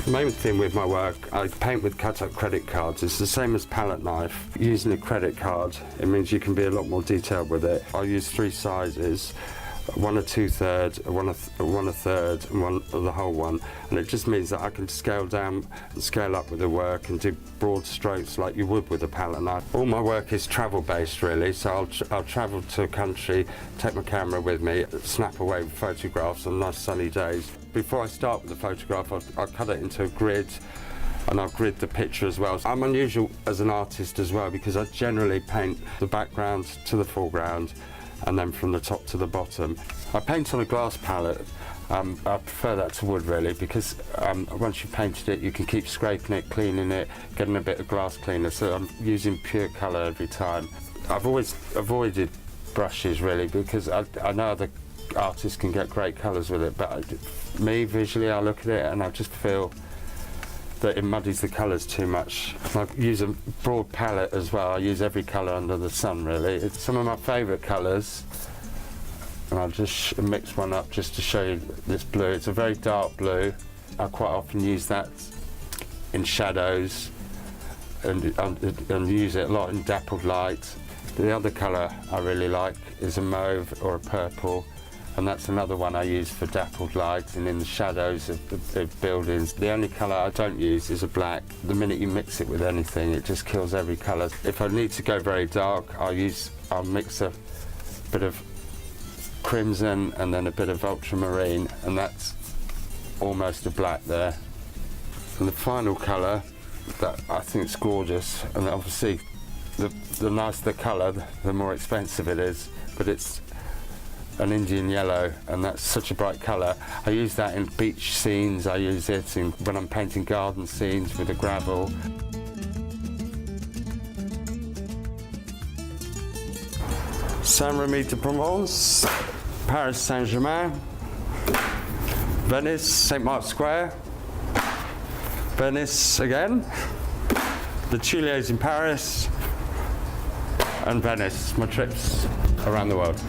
The main thing with my work, I paint with cut-up credit cards. It's the same as palette knife. Using a credit card, it means you can be a lot more detailed with it. I use 3 sizes, one a 2/3, one a 1/3, and one the whole one. And it just means that I can scale down and scale up with the work and do broad strokes like you would with a palette knife. All my work is travel-based really, so I'll travel to a country, take my camera with me, snap away photographs on nice sunny days. Before I start with the photograph, I'll cut it into a grid, and I'll grid the picture as well. I'm unusual as an artist as well because I generally paint the background to the foreground and then from the top to the bottom. I paint on a glass palette. I prefer that to wood really because once you've painted it you can keep scraping it, cleaning it, getting a bit of glass cleaner, so I'm using pure colour every time. I've always avoided brushes really because I know other artists can get great colours with it, but me visually I look at it and I just feel that it muddies the colours too much. I use a broad palette as well. I use every colour under the sun really. It's some of my favourite colours, and I'll just mix one up just to show you this blue. It's a very dark blue. I quite often use that in shadows and use it a lot in dappled light. The other colour I really like is a mauve or a purple, and that's another one I use for dappled light and in the shadows of buildings. The only colour I don't use is a black. The minute you mix it with anything, it just kills every colour. If I need to go very dark, I'll mix a bit of crimson and then a bit of ultramarine, and that's almost a black there. And the final colour that I think is gorgeous, and obviously the nicer the colour, the more expensive it is, but it's an Indian yellow, and that's such a bright colour. I use that in beach scenes, I use it when I'm painting garden scenes with the gravel. Saint-Remy de Provence, Paris Saint-Germain, Venice, St. Mark's Square, Venice again, the Tuileries in Paris, and Venice, my trips around the world.